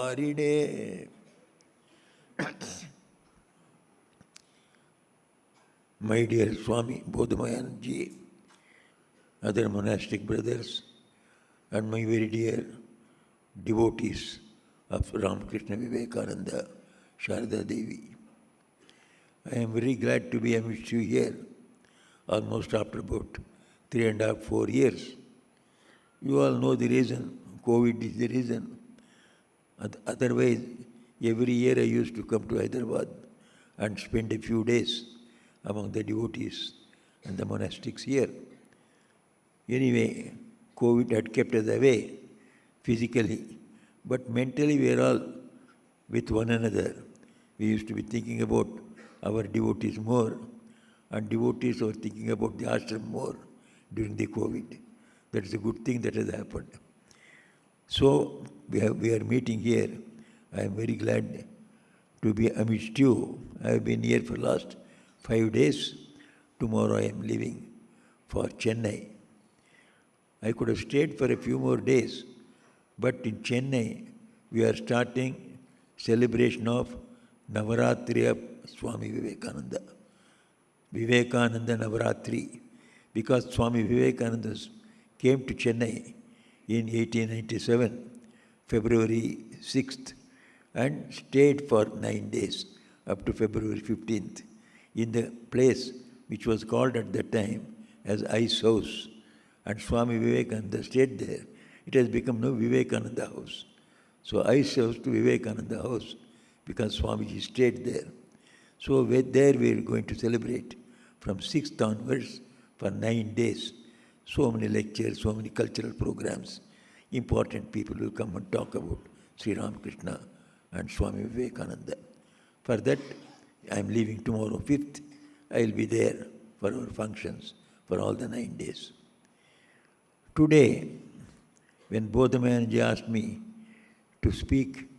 Varine. My dear Swami, Goutamanandaji, other monastic brothers, and my very dear devotees of Ramakrishna Vivekananda, Sharda Devi. I am very glad to be amidst you here, almost after about 3.5, 4 years. You all know the reason. COVID is the reason. Otherwise, every year I used to come to Hyderabad and spend a few days among the devotees and the monastics here. Anyway, COVID had kept us away physically, but mentally we are all with one another. We used to be thinking about our devotees more, and devotees were thinking about the ashram more during the COVID. That is a good thing that has happened. So we are meeting here. I am very glad to be amidst you. I have been here for the last 5 days. Tomorrow I am leaving for Chennai. I could have stayed for a few more days, but in Chennai we are starting celebration of Navaratri of Swami Vivekananda. Vivekananda Navaratri, because Swami Vivekananda came to Chennai in 1897, February 6th, and stayed for 9 days, up to February 15th, in the place which was called at that time as Ice House. And Swami Vivekananda stayed there. It has become now Vivekananda House. So Ice House to Vivekananda House, because Swamiji stayed there. So there we are going to celebrate from 6th onwards for 9 days. So many lectures, so many cultural programs. Important people will come and talk about Sri Ramakrishna and Swami Vivekananda. For that, I am leaving tomorrow 5th. I will be there for our functions for all the 9 days. Today, when Goutamanandaji asked me to speak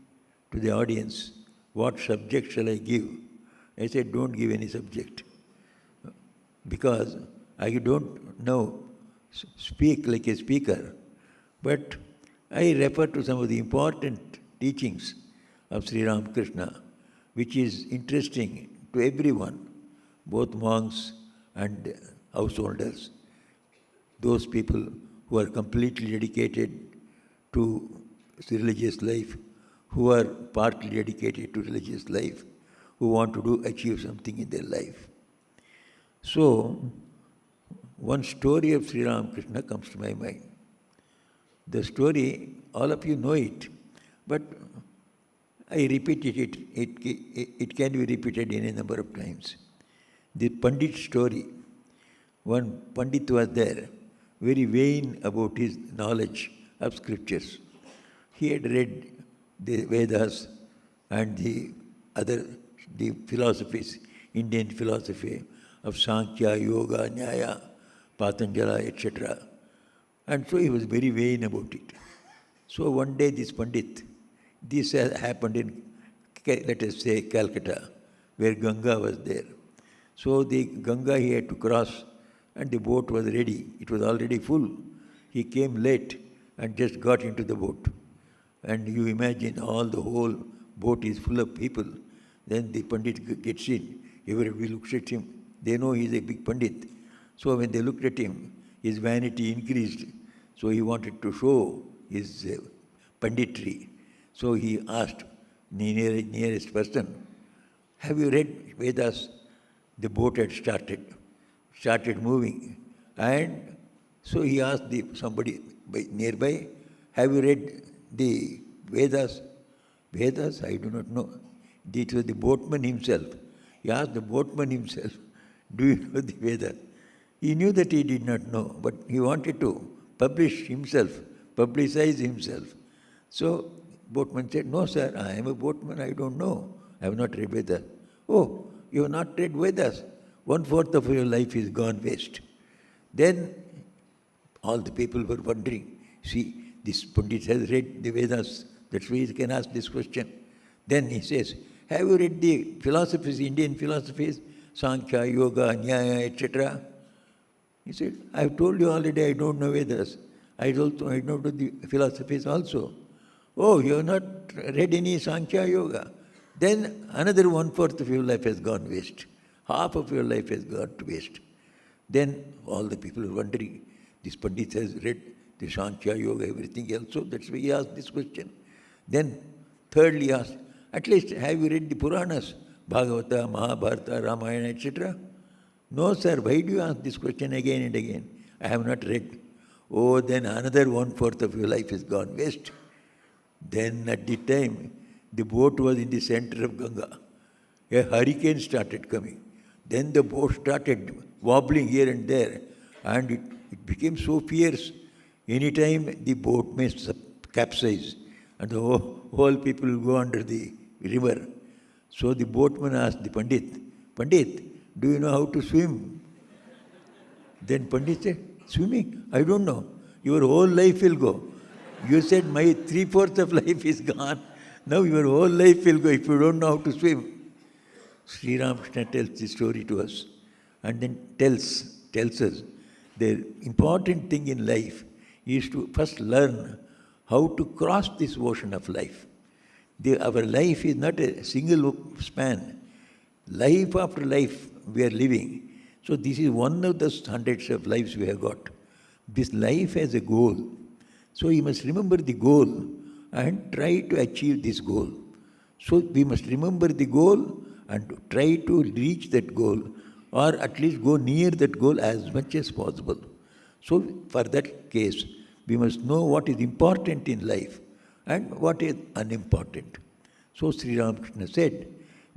to the audience, what subject shall I give? I said, don't give any subject. Because I don't know speak like a speaker, but I refer to some of the important teachings of Sri Ramakrishna, which is interesting to everyone, both monks and householders, those people who are completely dedicated to religious life, who are partly dedicated to religious life, who want to achieve something in their life. So, one story of Sri Ramakrishna comes to my mind. The story, all of you know it, but I repeated it. It can be repeated any number of times. The Pandit story. One Pandit was there, very vain about his knowledge of scriptures. He had read the Vedas and the philosophies, Indian philosophy of Sankhya, Yoga, Nyaya, Patanjala, etc. And so he was very vain about it. So one day this Pandit, this happened in, let us say, Calcutta, where Ganga was there. So the Ganga he had to cross, and the boat was ready. It was already full. He came late and just got into the boat. And you imagine the whole boat is full of people. Then the Pandit gets in. Everybody looks at him. They know he is a big Pandit. So when they looked at him, his vanity increased. So he wanted to show his panditry. So he asked the nearest person, have you read Vedas? The boat had started moving. And so he asked somebody nearby, have you read the Vedas? Vedas? I do not know. It was the boatman himself. He asked the boatman himself, do you know the Vedas? He knew that he did not know, but he wanted to publicize himself. So boatman said, no sir, I am a boatman, I don't know. I have not read Vedas. Oh, you have not read Vedas? 1/4 of your life is gone waste. Then all the people were wondering, see, this Pandit has read the Vedas, that's why he can ask this question. Then he says, have you read the philosophies, Indian philosophies, Sankhya, Yoga, Nyaya, etc.? He said, I have told you already I don't know Vedas. I don't know the philosophies also. Oh, you have not read any Sankhya Yoga. Then another 1/4 of your life has gone waste. Half of your life has gone to waste. Then all the people are wondering, this Pandit has read the Sankhya Yoga, everything else. So that's why he asked this question. Then thirdly asked, at least have you read the Puranas? Bhagavata, Mahabharata, Ramayana, etc.? No, sir. Why do you ask this question again and again? I have not read. Oh, then another 1/4 of your life is gone waste. Then at the time, the boat was in the center of Ganga. A hurricane started coming. Then the boat started wobbling here and there, and it became so fierce. Anytime the boat may capsize, and the whole people will go under the river. So the boatman asked the Pandit, Pandit, do you know how to swim? Then Pandit said, swimming? I don't know. Your whole life will go. You said my 3/4 of life is gone. Now your whole life will go if you don't know how to swim. Sri Ramakrishna tells this story to us and then tells us the important thing in life is to first learn how to cross this ocean of life. Our life is not a single span. Life after life we are living. So this is one of the hundreds of lives we have got. This life has a goal. So you must remember the goal and try to achieve this goal. So we must remember the goal and try to reach that goal, or at least go near that goal as much as possible. So for that case, we must know what is important in life and what is unimportant. So Sri Ramakrishna said,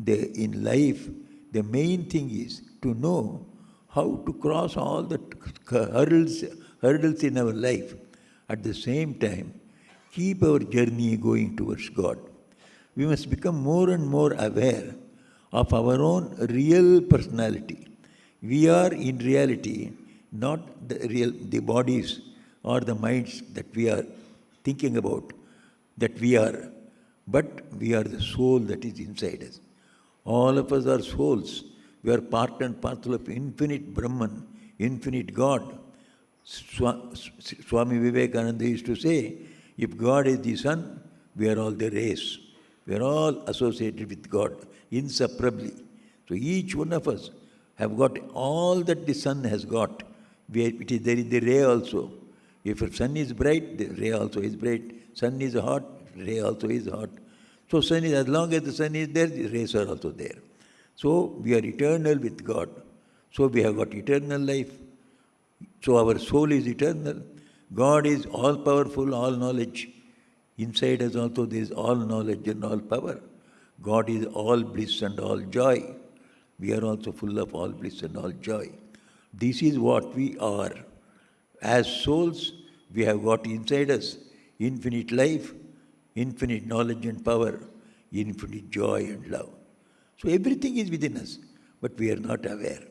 in life, the main thing is to know how to cross all the hurdles in our life. At the same time, keep our journey going towards God. We must become more and more aware of our own real personality. We are in reality not the bodies or the minds that we are thinking about, that we are, but we are the soul that is inside us. All of us are souls. We are part and parcel of infinite Brahman, infinite God. Swami Vivekananda used to say, if God is the sun, we are all the rays. We are all associated with God inseparably. So each one of us have got all that the sun has got. It is there in the ray also. If the sun is bright, the ray also is bright. Sun is hot, ray also is hot. So sun is, as long as the sun is there, the rays are also there. So we are eternal with God. So we have got eternal life. So our soul is eternal. God is all powerful, all knowledge. Inside us also there is all knowledge and all power. God is all bliss and all joy. We are also full of all bliss and all joy. This is what we are. As souls, we have got inside us infinite life, infinite knowledge and power, infinite joy and love. So everything is within us, but we are not aware.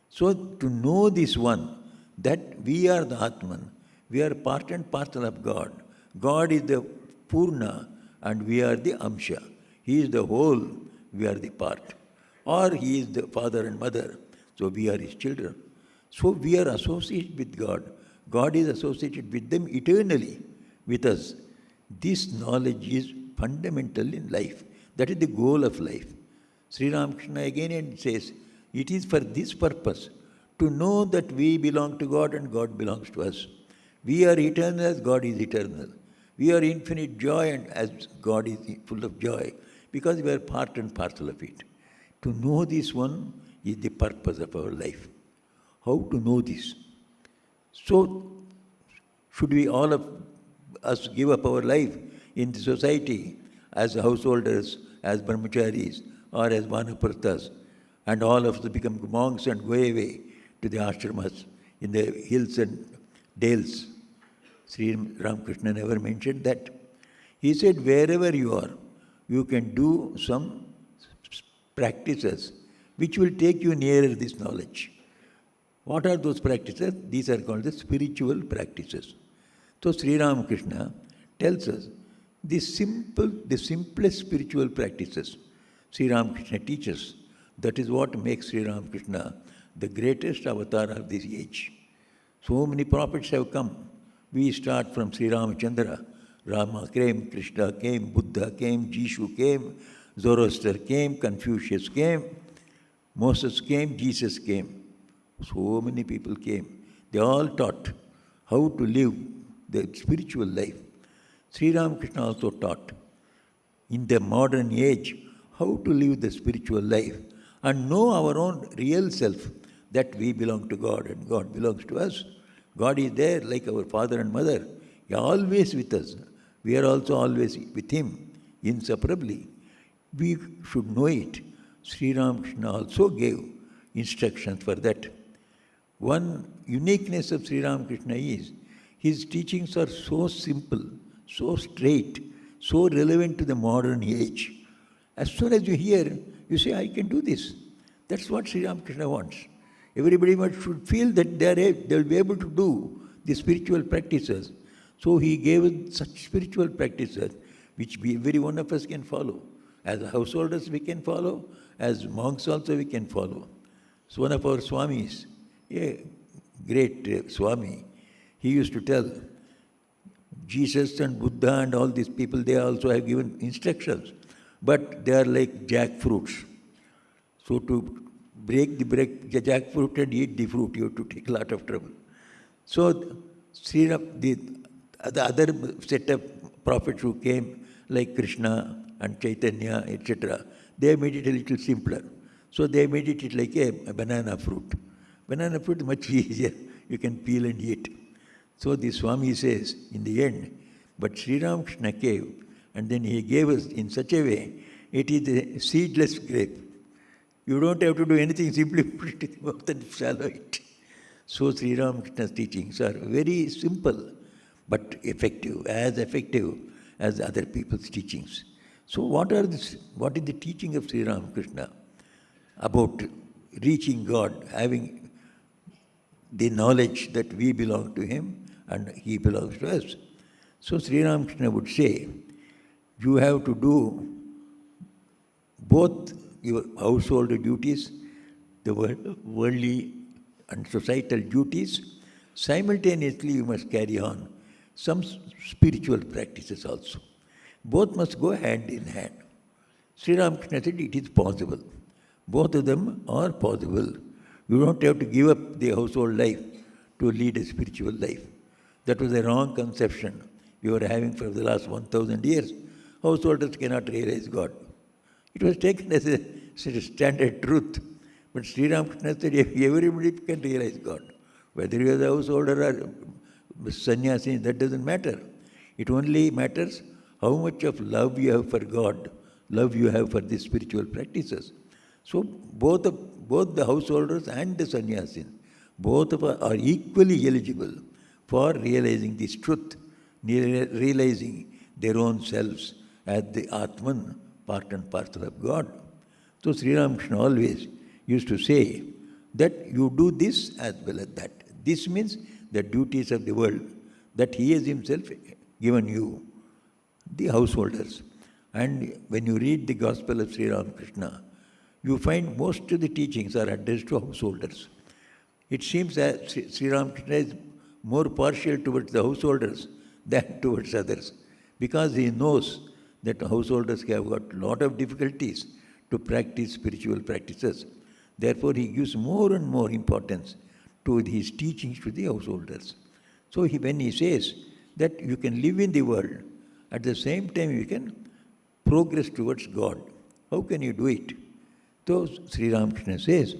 So to know this one, that we are the Atman, we are part and parcel of God. God is the Purna and we are the Amsha. He is the whole, we are the part. Or He is the father and mother, so we are His children. So we are associated with God. God is associated with them eternally, with us. This knowledge is fundamental in life. That is the goal of life. Sri Ramakrishna again says, it is for this purpose, to know that we belong to God and God belongs to us. We are eternal as God is eternal. We are infinite joy and as God is full of joy, because we are part and parcel of it. To know this one is the purpose of our life. How to know this? So, should we all of us give up our life in the society as householders, as brahmacharis, or as vanaprathas, and all of us become monks and go away to the ashramas in the hills and dales? Sri Ramakrishna never mentioned that. He said, wherever you are, you can do some practices which will take you nearer this knowledge. What are those practices? These are called the spiritual practices. So Sri Ramakrishna tells us the simplest spiritual practices Sri Ramakrishna teaches. That is what makes Sri Ramakrishna the greatest avatar of this age. So many prophets have come. We start from Sri Ramachandra, Rama came, Krishna came, Buddha came, Jishu came, Zoroaster came, Confucius came, Moses came, Jesus came. So many people came. They all taught how to live the spiritual life. Sri Ramakrishna also taught in the modern age how to live the spiritual life and know our own real self, that we belong to God and God belongs to us. God is there like our father and mother. He is always with us. We are also always with Him, inseparably. We should know it. Sri Ramakrishna also gave instructions for that. One uniqueness of Sri Ramakrishna is his teachings are so simple, so straight, so relevant to the modern age. As soon as you hear, you say, I can do this. That's what Sri Ramakrishna wants. Everybody should feel that they will be able to do the spiritual practices. So he gave us such spiritual practices which every one of us can follow. As householders we can follow, as monks also we can follow. So one of our Swamis, a great Swami, he used to tell, Jesus and Buddha and all these people, they also have given instructions, but they are like jackfruits. So to break the jackfruit and eat the fruit, you have to take a lot of trouble. So the other set of prophets who came, like Krishna and Chaitanya, etc., they made it a little simpler. So they made it like a banana fruit. Banana fruit is much easier. You can peel and eat. So the Swami says, in the end, but Sri Ramakrishna gave, and then he gave us in such a way, it is a seedless grape. You don't have to do anything, simply put it in the mouth and swallow it. So Sri Ramakrishna's teachings are very simple, but effective as other people's teachings. So what is the teaching of Sri Ramakrishna about reaching God, having the knowledge that we belong to Him and He belongs to us? So Sri Ramakrishna would say, you have to do both your household duties, the worldly and societal duties. Simultaneously, you must carry on some spiritual practices also. Both must go hand in hand. Sri Ramakrishna said it is possible. Both of them are possible. You don't have to give up the household life to lead a spiritual life. That was a wrong conception we were having for the last 1,000 years. Householders cannot realize God. It was taken as a standard truth. But Sri Ramakrishna said everybody can realize God. Whether you are the householder or sannyasi, that doesn't matter. It only matters how much of love you have for God, love you have for these spiritual practices. So both the householders and the sannyasis, both of us are equally eligible for realizing this truth, realizing their own selves as the Atman, part and parcel of God. So Sri Ramakrishna always used to say that you do this as well as that. This means the duties of the world that He has Himself given you, the householders. And when you read the Gospel of Sri Ramakrishna, you find most of the teachings are addressed to householders. It seems that Sri Ramakrishna is more partial towards the householders than towards others, because he knows that householders have got a lot of difficulties to practice spiritual practices. Therefore, he gives more and more importance to his teachings to the householders. So when he says that you can live in the world, at the same time you can progress towards God. How can you do it? So Sri Ramakrishna says,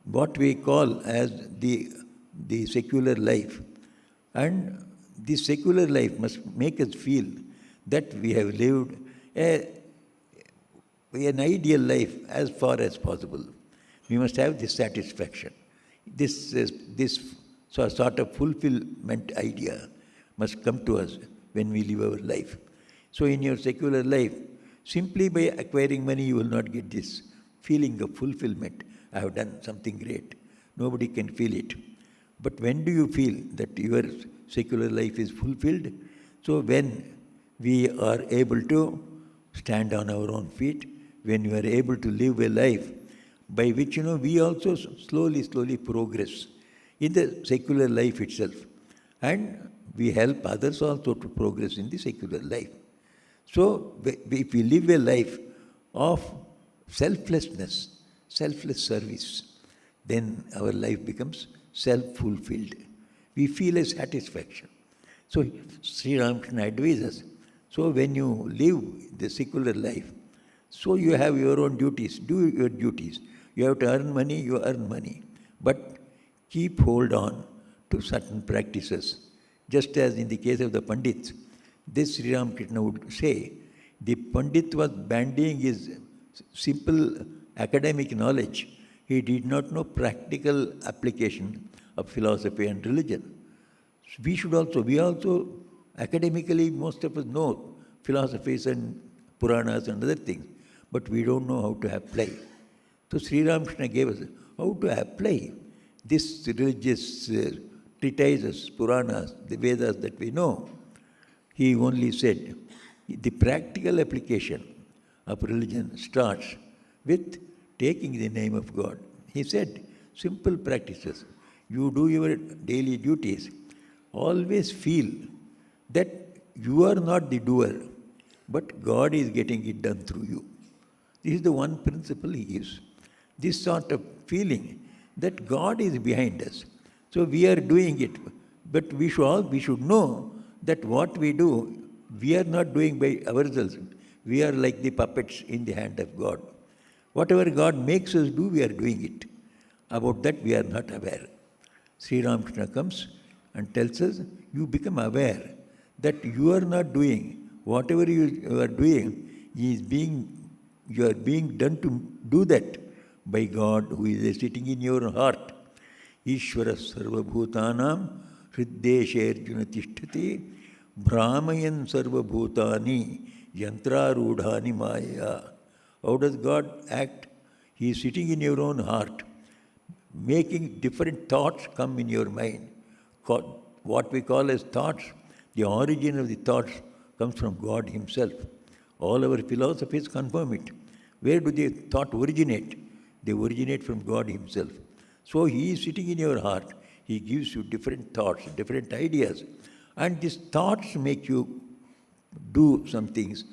what we call as the secular life, and this secular life must make us feel that we have lived an ideal life as far as possible. We must have this satisfaction. This sort of fulfillment idea must come to us when we live our life. So in your secular life, simply by acquiring money, you will not get this feeling of fulfillment. I have done something great. Nobody can feel it. But when do you feel that your secular life is fulfilled? So when we are able to stand on our own feet, when we are able to live a life by which, we also slowly progress in the secular life itself. And we help others also to progress in the secular life. So if we live a life of selflessness, selfless service, then our life becomes self-fulfilled. We feel a satisfaction. So Sri Ramakrishna advises, so when you live the secular life, so you have your own duties, do your duties. You have to earn money, you earn money. But keep hold on to certain practices. Just as in the case of the Pandits, this Sri Ramakrishna would say, the Pandit was bandying his simple academic knowledge. He did not know practical application of philosophy and religion. We also academically, most of us know philosophies and Puranas and other things, but we don't know how to apply. So Sri Ramakrishna gave us how to apply this religious treatises, Puranas, the Vedas that we know. He only said, the practical application of religion starts with taking the name of God. He said, simple practices. You do your daily duties. Always feel that you are not the doer, but God is getting it done through you. This is the one principle he gives. This sort of feeling that God is behind us. So we are doing it, but we should know that what we do, we are not doing by ourselves. We are like the puppets in the hand of God. Whatever God makes us do, we are doing it. About that, we are not aware. Sri Ramakrishna comes and tells us, you become aware that you are not doing. Whatever you are doing, you are being done to do that by God who is sitting in your heart. Ishvara sarva bhutanam hriddeshe arjuna tishtati brahmayan sarva bhutani yantrarudhani maya. How does God act? He is sitting in your own heart, making different thoughts come in your mind. What we call as thoughts, the origin of the thoughts comes from God himself. All our philosophies confirm it. Where do the thought originate? They originate from God himself. So he is sitting in your heart. He gives you different thoughts, different ideas. And these thoughts make you do some things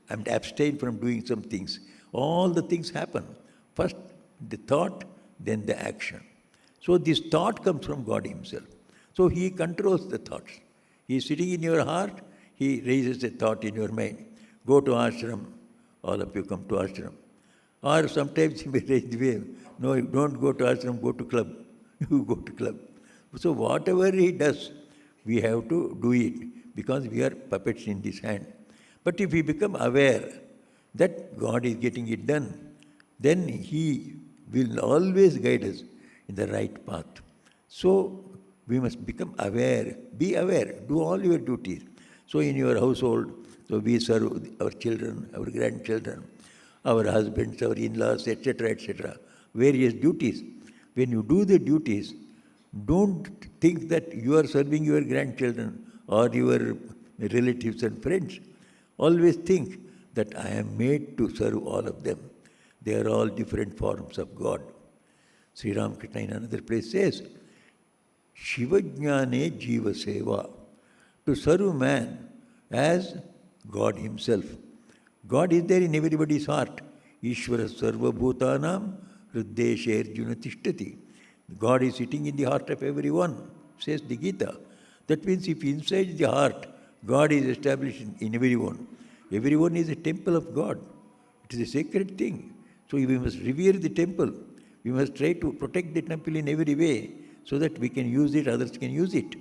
and abstain from doing some things. All the things happen. First the thought, then the action. So this thought comes from God himself. So he controls the thoughts. He is sitting in your heart. He raises a thought in your mind. Go to ashram. All of you come to ashram. Or sometimes he may raise the way. No, don't go to ashram, go to club. You go to club. So whatever he does, we have to do it because we are puppets in his hand. But if we become aware that God is getting it done, then he will always guide us in the right path. So we must become aware, be aware, do all your duties. So in your household, so we serve our children, our grandchildren, our husbands, our in-laws, etc., various duties. When you do the duties, don't think that you are serving your grandchildren or your relatives and friends. Always think that I am made to serve all of them. They are all different forms of God. Sri Ramakrishna in another place says, Shivajnane Jiva Seva, to serve man as God himself. God is there in everybody's heart. Ishvara sarva bhutanam hriddeshe arjuna tishtati. God is sitting in the heart of everyone, says the Gita. That means if inside the heart, God is established in everyone. Everyone is a temple of God. It is a sacred thing. So we must revere the temple. We must try to protect the temple in every way so that we can use it, others can use it.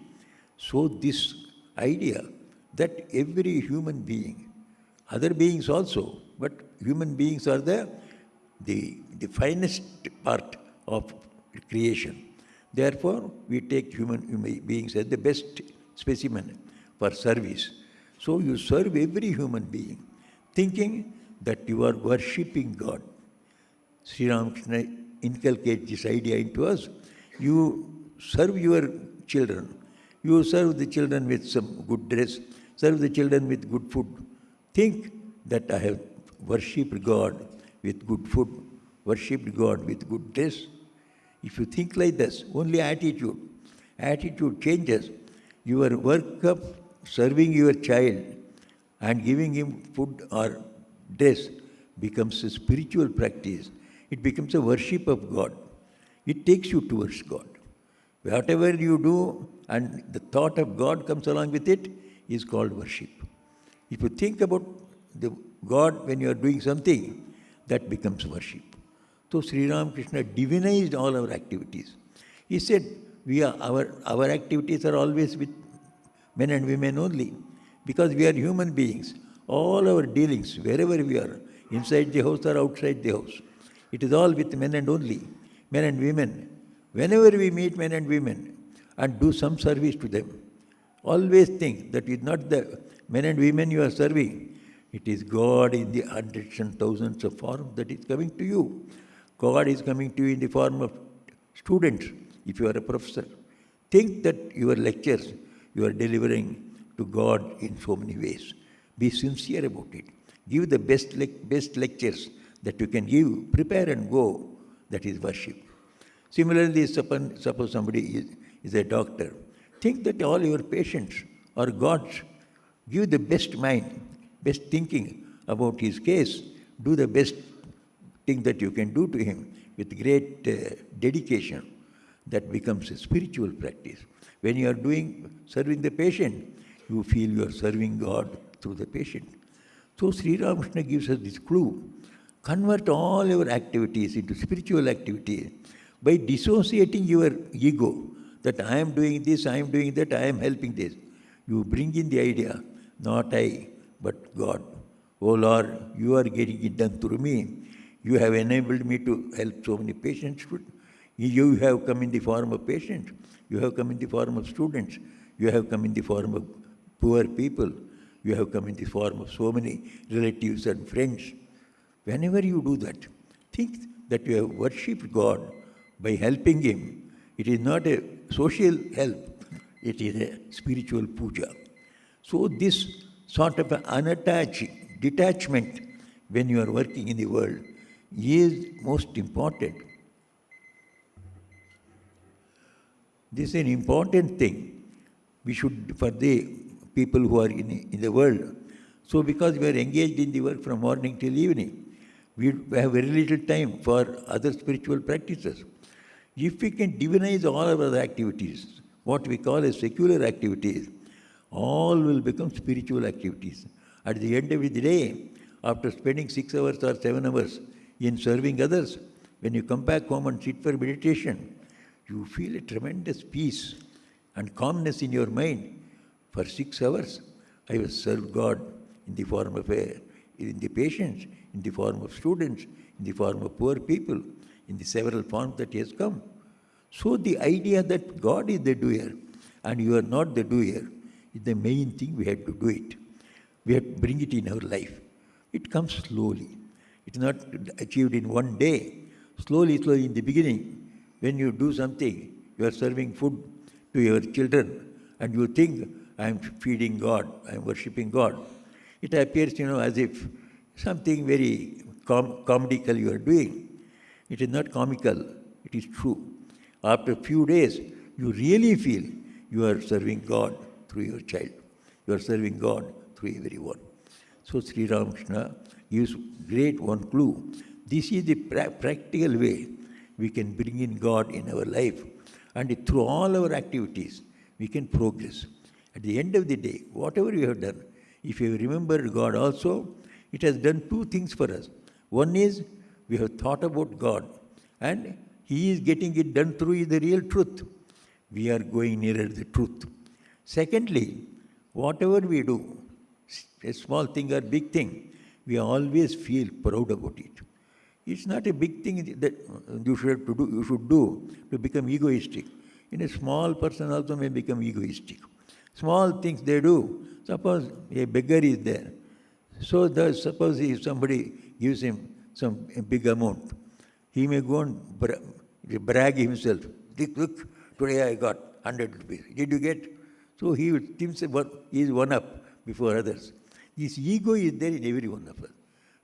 So this idea that every human being, other beings also, but human beings are the finest part of creation. Therefore, we take human beings as the best specimen for service. So you serve every human being, thinking that you are worshipping God. Sri Ramakrishna inculcates this idea into us. You serve your children. You serve the children with some good dress, serve the children with good food. Think that I have worshipped God with good food, worshipped God with good dress. If you think like this, only attitude changes. Your work of serving your child and giving him food or dress becomes a spiritual practice. It becomes a worship of God. It takes you towards God. Whatever you do and the thought of God comes along with it is called worship. If you think about the God when you are doing something, that becomes worship. So Sri Ramakrishna divinized all our activities. He said, our activities are always with men and women only, because we are human beings. All our dealings, wherever we are, inside the house or outside the house, it is all with men and only, men and women. Whenever we meet men and women and do some service to them, always think that it's not the men and women you are serving, it is God in the hundreds and thousands of forms that is coming to you. God is coming to you in the form of students, if you are a professor. Think that your lectures you are delivering to God in so many ways. Be sincere about it. Give the best lectures that you can give. Prepare and go. That is worship. Similarly, suppose somebody is a doctor. Think that all your patients are God's. Give the best mind, best thinking about his case. Do the best thing that you can do to him with great dedication. That becomes a spiritual practice. When you are serving the patient, you feel you are serving God through the patient. So Sri Ramakrishna gives us this clue. Convert all your activities into spiritual activities by dissociating your ego, that I am doing this, I am doing that, I am helping this. You bring in the idea, not I, but God. Oh Lord, you are getting it done through me. You have enabled me to help so many patients. You have come in the form of patients. You have come in the form of students. You have come in the form of poor people. You have come in the form of so many relatives and friends. Whenever you do that, think that you have worshipped God by helping Him. It is not a social help. It is a spiritual puja. So this sort of an unattached detachment when you are working in the world is most important. This is an important thing. We should, for the people who are in the world. So because we are engaged in the work from morning till evening, we have very little time for other spiritual practices. If we can divinize all of our activities, what we call as secular activities, all will become spiritual activities. At the end of the day, after spending 6 hours or 7 hours in serving others, when you come back home and sit for meditation, you feel a tremendous peace and calmness in your mind. For 6 hours, I have served God in the form of in the patients, in the form of students, in the form of poor people, in the several forms that He has come. So the idea that God is the doer and you are not the doer is the main thing. We have to do it. We have to bring it in our life. It comes slowly. It is not achieved in one day. Slowly in the beginning, when you do something, you are serving food to your children and you think, I am feeding God, I am worshipping God. It appears, as if something very comical you are doing. It is not comical, it is true. After a few days, you really feel you are serving God through your child. You are serving God through everyone. So Sri Ramakrishna gives great one clue. This is the practical way we can bring in God in our life. And through all our activities, we can progress. At the end of the day, whatever you have done, if you remember God also, it has done two things for us. One is, we have thought about God, and He is getting it done through the real truth. We are going nearer the truth. Secondly, whatever we do, a small thing or big thing, we always feel proud about it. It's not a big thing that you should do to become egoistic. In a small person also may become egoistic. Small things they do. Suppose a beggar is there. So suppose if somebody gives him some big amount, he may go and brag himself. Look, today I got 100 rupees. Did you get? So he thinks he is one up before others. This ego is there in every one of us.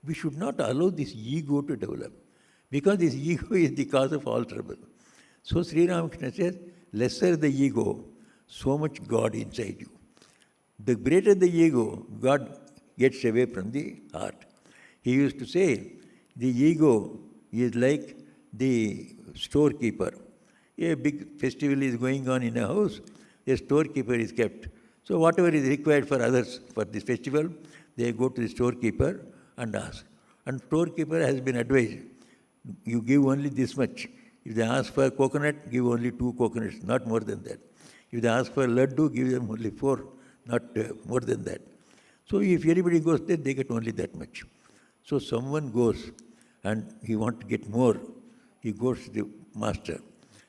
We should not allow this ego to develop, because this ego is the cause of all trouble. So Sri Ramakrishna says, lesser the ego, so much God inside you. The greater the ego, God gets away from the heart. He used to say, the ego is like the storekeeper. A big festival is going on in a house, a storekeeper is kept. So whatever is required for others for this festival, they go to the storekeeper and ask. And storekeeper has been advised, you give only this much. If they ask for coconut, give only 2 coconuts, not more than that. If they ask for laddu, give them only 4, not more than that. So if anybody goes there, they get only that much. So someone goes and he wants to get more. He goes to the master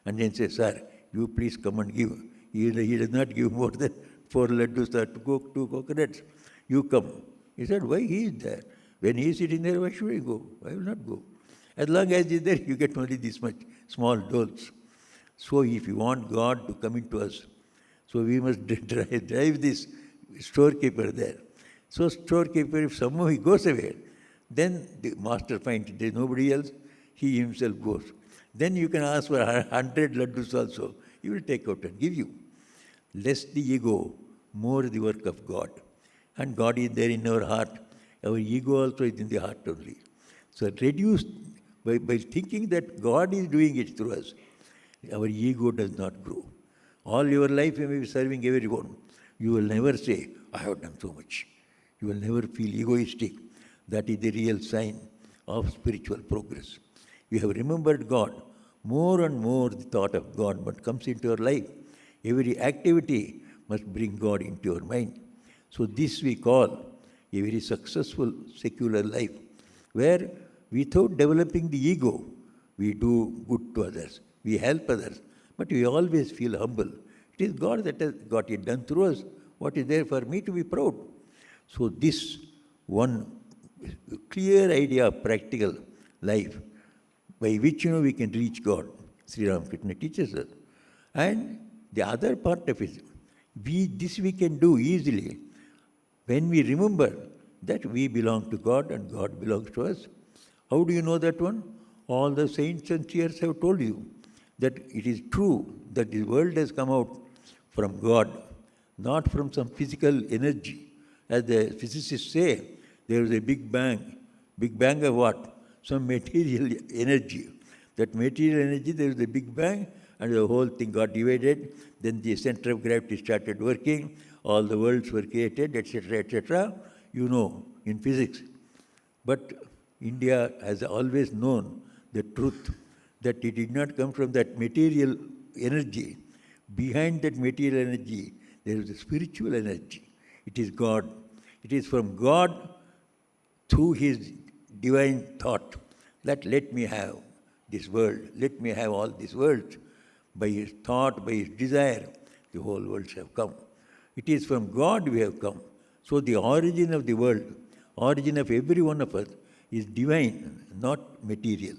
and then says, sir, you please come and give. He does not give more than 4 laddus or 2 coconuts. You come. He said, why he is there? When he is sitting there, why should I go? I will not go. As long as he is there, you get only this much, small doles. So if you want God to come into us, so we must drive this storekeeper there. So storekeeper, if somehow he goes away, then the master finds there is nobody else, he himself goes. Then you can ask for 100 laddus also. He will take out and give you. Less the ego, more the work of God. And God is there in our heart. Our ego also is in the heart only. So reduce, by thinking that God is doing it through us, our ego does not grow. All your life you may be serving everyone. You will never say, I have done so much. You will never feel egoistic. That is the real sign of spiritual progress. You have remembered God. More and more the thought of God but comes into your life. Every activity must bring God into your mind. So this we call a very successful secular life, where without developing the ego, we do good to others, we help others, but we always feel humble. It is God that has got it done through us. What is there for me to be proud? So this one clear idea of practical life, by which we can reach God, Sri Ramakrishna teaches us. And the other part of it, this we can do easily when we remember that we belong to God and God belongs to us. How do you know that one? All the saints and seers have told you that it is true that the world has come out from God, not from some physical energy. As the physicists say, there is a big bang. Big bang of what? Some material energy. That material energy, there is a big bang, and the whole thing got divided. Then the center of gravity started working. All the worlds were created, etc., in physics. But India has always known the truth that it did not come from that material energy. Behind that material energy, there is a spiritual energy. It is God. It is from God through His divine thought that let me have this world, let me have all these worlds. By His thought, by His desire, the whole worlds have come. It is from God we have come. So the origin of the world, origin of every one of us is divine, not material.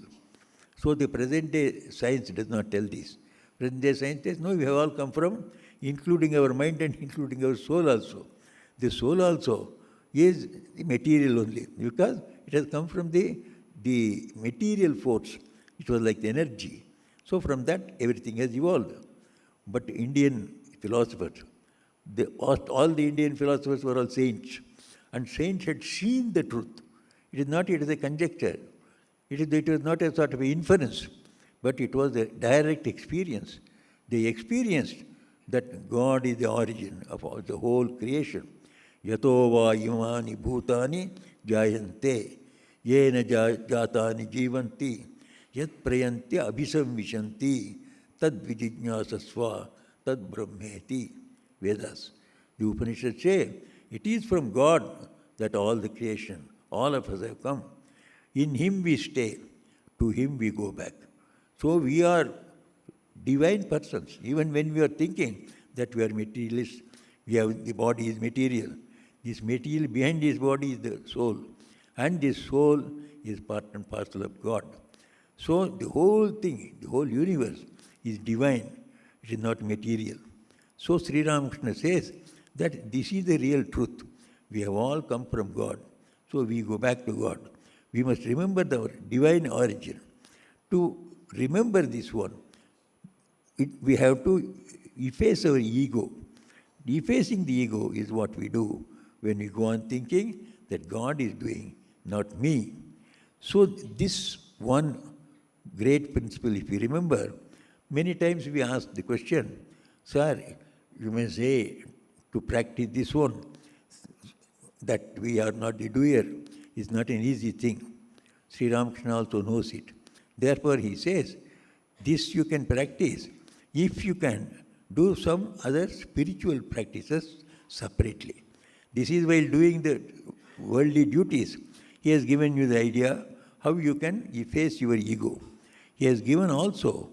So the present day science does not tell this. Present day science says, no, we have all come from, including our mind and including our soul also. The soul also is the material only, because it has come from the material force. It was like the energy. So from that, everything has evolved. But Indian philosophers, all the Indian philosophers were all saints. And saints had seen the truth. It is not a conjecture. It was not a sort of inference, but it was a direct experience. They experienced that God is the origin of all, the whole creation. Yato va imani bhutani jayante, yena jatani jivanti, yat prayanti abhisamvishanti, tad vijijñasasva, tad brahmeti. Vedas. The Upanishads say, it is from God that all the creation, all of us have come. In Him we stay, to Him we go back. So we are divine persons. Even when we are thinking that we are materialists, the body is material. This material behind this body is the soul. And this soul is part and parcel of God. So the whole thing, the whole universe is divine. It is not material. So Sri Ramakrishna says that this is the real truth. We have all come from God. So we go back to God. We must remember our divine origin. To remember this one, we have to efface our ego. Defacing the ego is what we do when we go on thinking that God is doing, not me. So this one great principle, if you remember, many times we ask the question, sir, you may say to practice this one, that we are not the doer, is not an easy thing. Sri Ramakrishna also knows it. Therefore he says, this you can practice if you can do some other spiritual practices separately. This is while doing the worldly duties. He has given you the idea how you can efface your ego. He has given also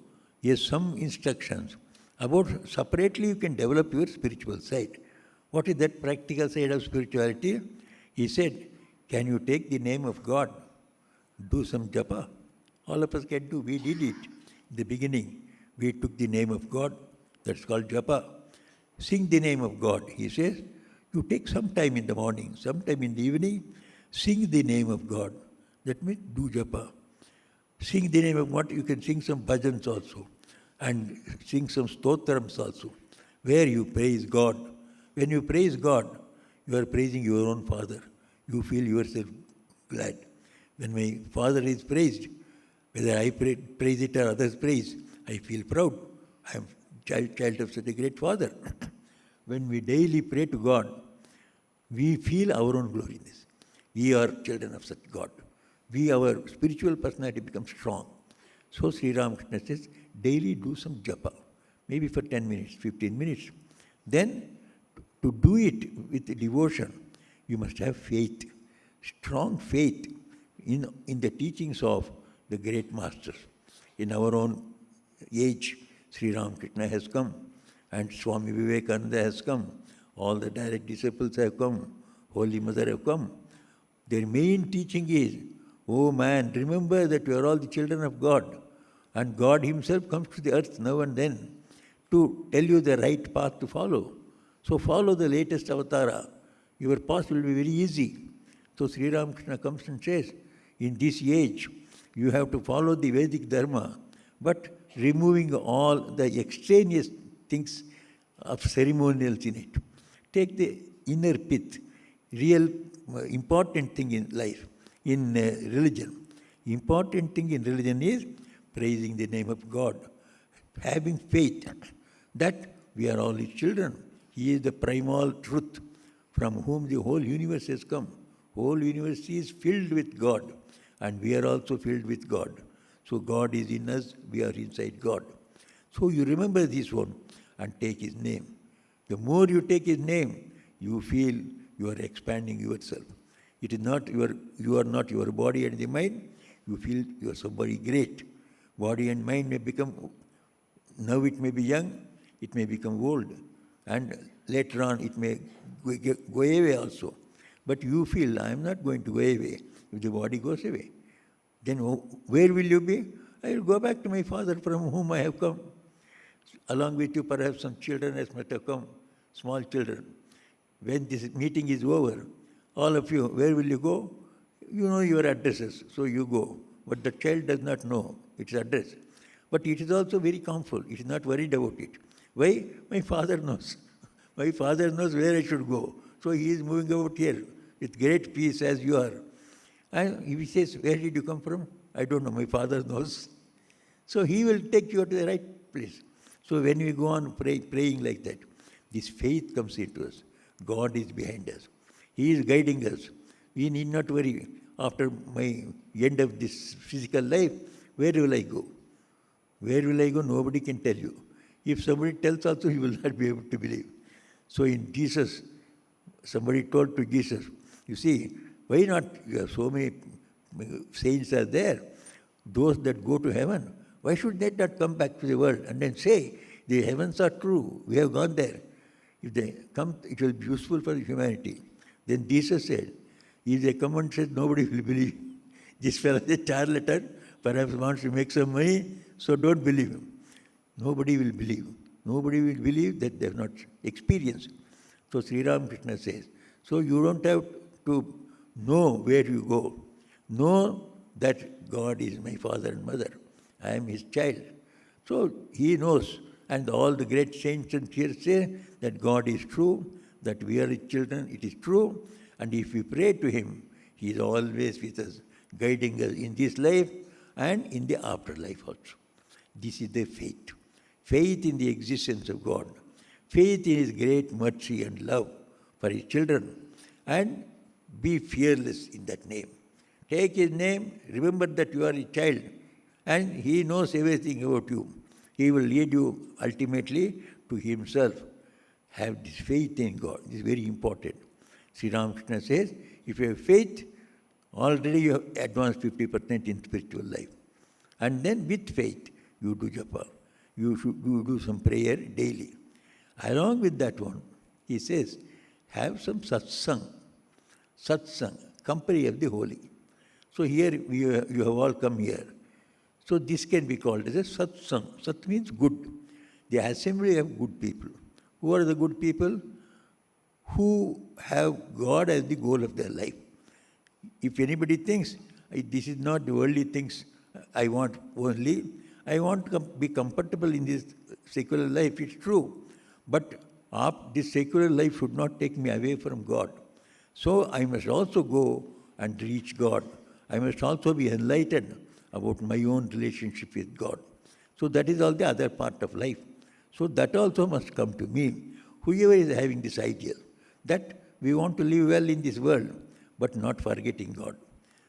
some instructions about separately you can develop your spiritual side. What is that practical side of spirituality? He said, can you take the name of God, do some japa? All of us can do. We did it in the beginning. We took the name of God. That's called japa. Sing the name of God. He says, you take some time in the morning, some time in the evening, sing the name of God. That means do japa. Sing the name of God. You can sing some bhajans also and sing some stotrams also, where you praise God. When you praise God, you are praising your own Father. You feel yourself glad. When my Father is praised, whether I praise it or others praise, I feel proud. I am child of such a great Father. When we daily pray to God, we feel our own gloriness. We are children of such God. Our spiritual personality becomes strong. So Sri Ramakrishna says, daily do some japa, maybe for 10 minutes, 15 minutes. Then, to do it with devotion, you must have faith, strong faith in the teachings of the great masters. In our own age, Sri Ramakrishna has come, and Swami Vivekananda has come. All the direct disciples have come. Holy Mother have come. Their main teaching is, oh man, remember that you are all the children of God. And God himself comes to the earth now and then to tell you the right path to follow. So follow the latest avatara. Your path will be very easy. So Sri Ramakrishna comes and says, in this age, you have to follow the Vedic Dharma, but removing all the extraneous things of ceremonials in it. Take the inner pith, real important thing in life, in religion. Important thing in religion is praising the name of God, having faith that we are all his children. He is the primal truth from whom the whole universe has come. Whole universe is filled with God, and we are also filled with God. So God is in us, we are inside God. So you remember this one and take his name. The more you take his name, you feel you are expanding yourself. It is not you are not your body and the mind, you feel you are somebody great. Body and mind may become, now it may be young, it may become old, and later on it may go away also. But you feel, I am not going to go away if the body goes away. Then where will you be? I will go back to my Father from whom I have come. Along with you, perhaps some children has must have come, small children. When this meeting is over, all of you, where will you go? You know your addresses, so you go. But the child does not know its address. But it is also very calmful. It is not worried about it. Why? My Father knows. My Father knows where I should go. So he is moving about here with great peace as you are. And he says, where did you come from? I don't know. My Father knows. So he will take you to the right place. So when we go on praying like that, this faith comes into us. God is behind us. He is guiding us. We need not worry. After my end of this physical life, where will I go? Where will I go? Nobody can tell you. If somebody tells also, you will not be able to believe. So in Jesus, somebody told to Jesus, you see, why not? You have so many saints are there. Those that go to heaven, why should they not come back to the world and then say, the heavens are true, we have gone there. If they come, it will be useful for humanity. Then Jesus said, if they come and say, nobody will believe. This fellow is a charlatan, perhaps wants to make some money, so don't believe him. Nobody will believe. Nobody will believe that they have not experienced. So Sri Ramakrishna says, so you don't have to know where you go. Know that God is my Father and Mother. I am his child. So he knows, And all the great saints and seers say that God is true, that we are His children, it is true. And if we pray to Him, He is always with us, guiding us in this life and in the afterlife also. This is the faith. Faith in the existence of God. Faith in His great mercy and love for His children. And be fearless in that name. Take His name, remember that you are a child, and He knows everything about you. He will lead you ultimately to Himself. Have this faith in God. This is very important. Sri Ramakrishna says, if you have faith, already you have advanced 50% in spiritual life. And then with faith, you do japa. You should do some prayer daily. Along with that one, he says, have some satsang. Satsang, company of the holy. So here you have all come here. So this can be called as a satsang. Sat means good. The assembly of good people. Who are the good people? Who have God as the goal of their life. If anybody thinks, this is not the worldly things I want only, I want to be comfortable in this secular life, it's true. But this secular life should not take me away from God. So I must also go and reach God. I must also be enlightened about my own relationship with God. So that is all the other part of life. So that also must come to me. Whoever is having this ideal, that we want to live well in this world, but not forgetting God.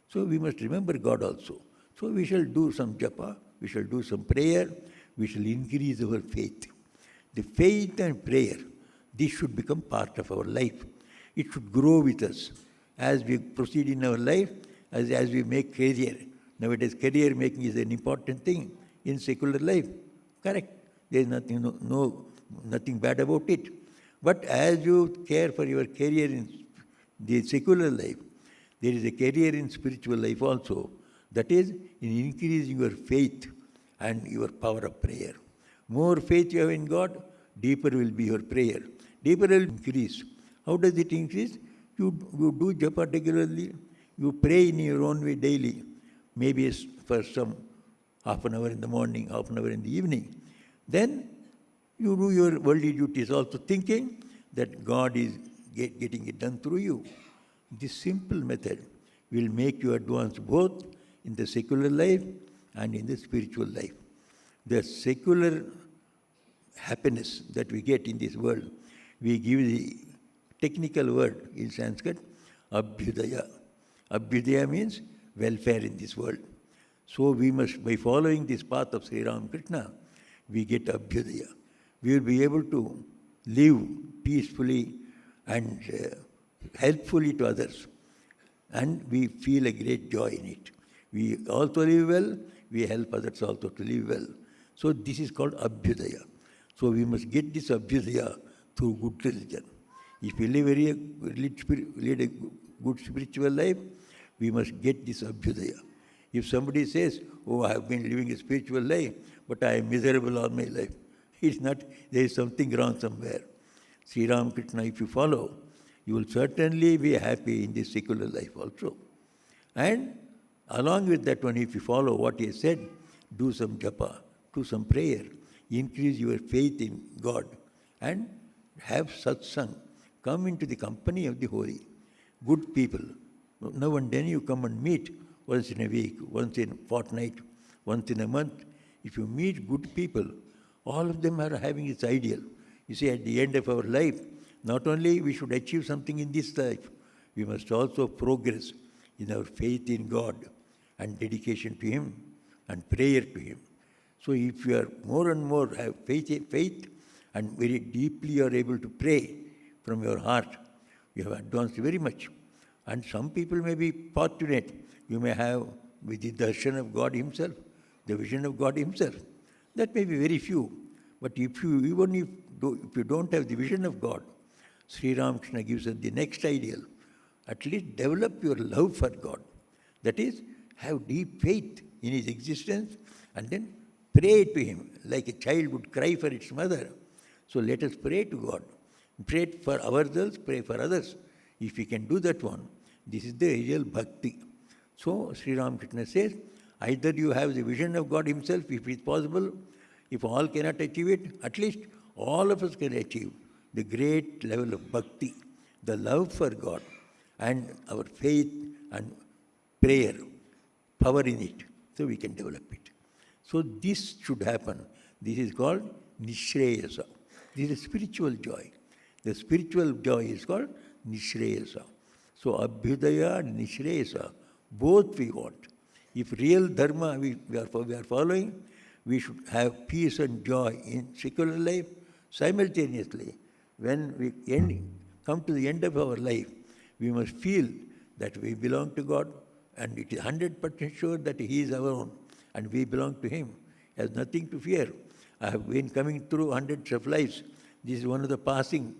So we must remember God also. So we shall do some japa, we shall do some prayer, we shall increase our faith. The faith and prayer, this should become part of our life. It should grow with us as we proceed in our life, as we make career. Nowadays, career making is an important thing in secular life. Correct. There is nothing bad about it. But as you care for your career in the secular life, there is a career in spiritual life also. That is in increasing your faith and your power of prayer. More faith you have in God, deeper will be your prayer. Deeper will increase. How does it increase? You do japa regularly. You pray in your own way daily. Maybe for some half an hour in the morning, half an hour in the evening. Then you do your worldly duties also thinking that God is getting it done through you. This simple method will make you advance both in the secular life and in the spiritual life. The secular happiness that we get in this world, we give the technical word in Sanskrit, abhyudaya. Abhyudaya means welfare in this world. So we must, by following this path of Sri Ramakrishna, we get abhyudaya. We will be able to live peacefully and helpfully to others. And we feel a great joy in it. We also live well, we help others also to live well. So this is called abhyudaya. So we must get this abhyudaya through good religion. If we lead a good spiritual life, we must get this abhyudaya. If somebody says, oh, I have been living a spiritual life, but I am miserable all my life, it's not, there is something wrong somewhere. Sri Ramakrishna, if you follow, you will certainly be happy in this secular life also. And along with that one, if you follow what he said, do some japa, do some prayer, increase your faith in God, and have satsang. Come into the company of the holy, good people. Now and then you come and meet once in a week, once in a fortnight, once in a month. If you meet good people, all of them are having its ideal. You see, at the end of our life, not only we should achieve something in this life, we must also progress in our faith in God and dedication to Him and prayer to Him. So if you are more and more have faith and very deeply are able to pray from your heart, you have advanced very much. And some people may be fortunate. You may have with the darshan of God Himself, the vision of God Himself. That may be very few. But if you don't have the vision of God, Sri Ramakrishna gives us the next ideal. At least develop your love for God. That is, have deep faith in His existence and then pray to Him like a child would cry for its mother. So let us pray to God. Pray for ourselves, pray for others. If we can do that one, this is the real bhakti. So Sri Ramakrishna says, either you have the vision of God Himself, if it is possible, If all cannot achieve it, at least all of us can achieve the great level of bhakti, the love for God, and our faith and prayer, power in it, so we can develop it. So this should happen. This is called Nishreyasa. This is spiritual joy. The spiritual joy is called Nishreyasa. So Abhyudaya and Nishreyasa, both we want. If real dharma we are following, we should have peace and joy in secular life simultaneously. When we come to the end of our life, we must feel that we belong to God, and it is 100% sure that He is our own, and we belong to Him. He has nothing to fear. I have been coming through hundreds of lives. This is one of the passing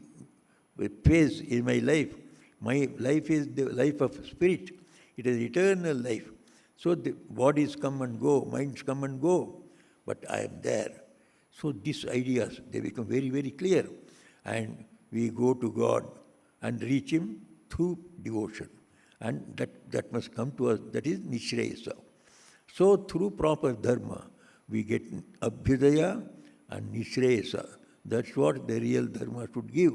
phase in my life. My life is the life of spirit. It is eternal life. So the bodies come and go, minds come and go, but I am there. So these ideas, they become very, very clear. And we go to God and reach Him through devotion. And that must come to us. That is Nishreyasa. So through proper dharma, we get Abhyudaya and Nishreyasa. That's what the real dharma should give.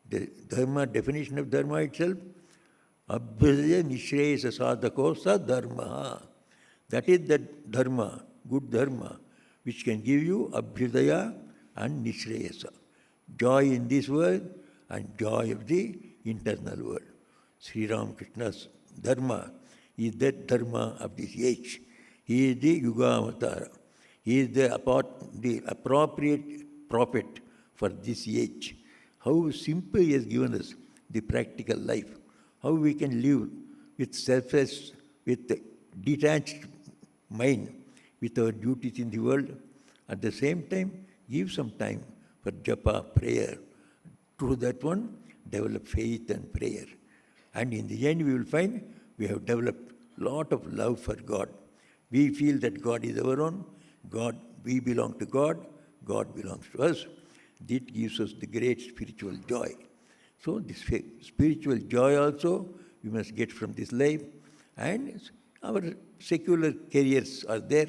The dharma, definition of dharma itself, Abhyudaya Nishreyasa sadhako sa dharma. That is the dharma, good dharma, which can give you Abhyudaya and Nishreyasa. Joy in this world and joy of the internal world. Sri Ramakrishna's dharma is that dharma of this age. He is the Yuga Avatara. He is the appropriate prophet for this age. How simple He has given us the practical life. How we can live with selfless, with detached mind, with our duties in the world. At the same time, give some time for japa, prayer. Through that one, develop faith and prayer. And in the end, we will find we have developed a lot of love for God. We feel that God is our own. God, we belong to God. God belongs to us. This gives us the great spiritual joy. So this spiritual joy also we must get from this life. And our secular careers are there.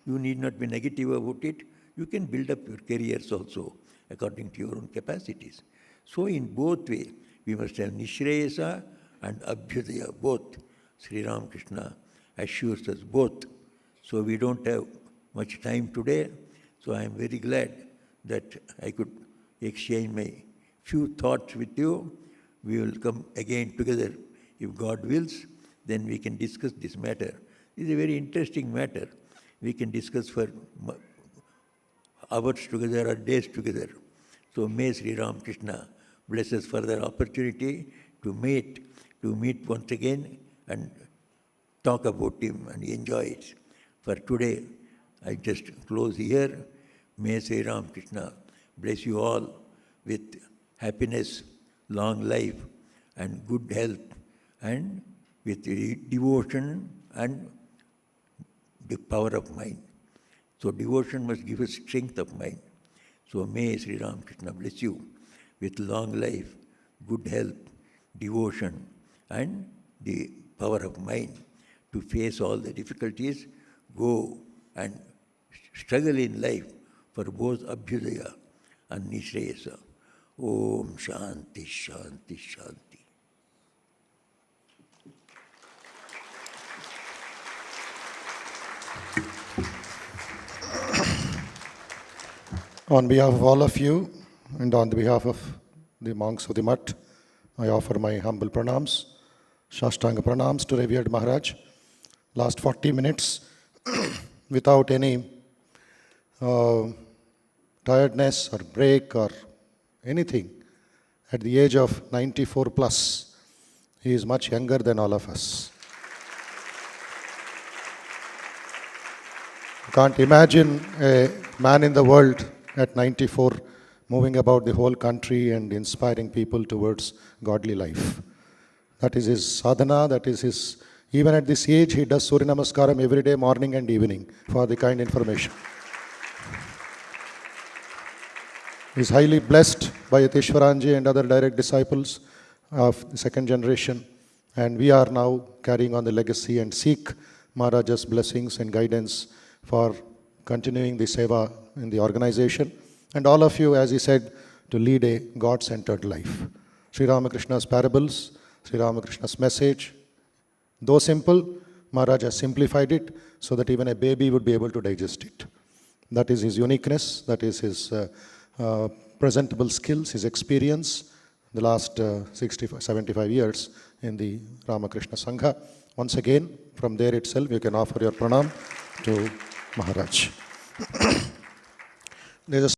You need not be negative about it. You can build up your careers also according to your own capacities. So in both ways, we must have Nishreyasa and Abhyudaya, both. Sri Ramakrishna assures us both. So we don't have much time today. So I am very glad that I could exchange my few thoughts with you. We will come again together. If God wills, then we can discuss this matter. This is a very interesting matter. We can discuss for hours together or days together. So may Sri Ramakrishna bless us further opportunity to meet once again and talk about Him and enjoy it. For today, I just close here. May Sri Ramakrishna bless you all with happiness, long life, and good health, and with devotion and the power of mind. So devotion must give us strength of mind. So may Sri Ramakrishna bless you with long life, good health, devotion, and the power of mind to face all the difficulties, go and struggle in life for both Abhyudaya and Nishreyasa. Om Shanti, Shanti, Shanti. On behalf of all of you and on behalf of the monks of the Mutt, I offer my humble pranams, Shashtanga pranams to revered Maharaj. Last 40 minutes without any tiredness or break or anything. At the age of 94 plus, he is much younger than all of us. You can't imagine a man in the world at 94 moving about the whole country and inspiring people towards godly life. That is his sadhana, that is his, even at this age, he does Surya Namaskaram every day, morning and evening, for the kind information. He is highly blessed by Yateshwaranji and other direct disciples of the second generation, and we are now carrying on the legacy and seek Maharaja's blessings and guidance for continuing the seva in the organization, and all of you, as he said, to lead a God-centered life. Sri Ramakrishna's parables, Sri Ramakrishna's message, though simple, Maharaj has simplified it so that even a baby would be able to digest it. That is his uniqueness, that is his presentable skills, his experience, the last 75 years in the Ramakrishna Sangha. Once again, from there itself, you can offer your pranam to Maharaj. There's a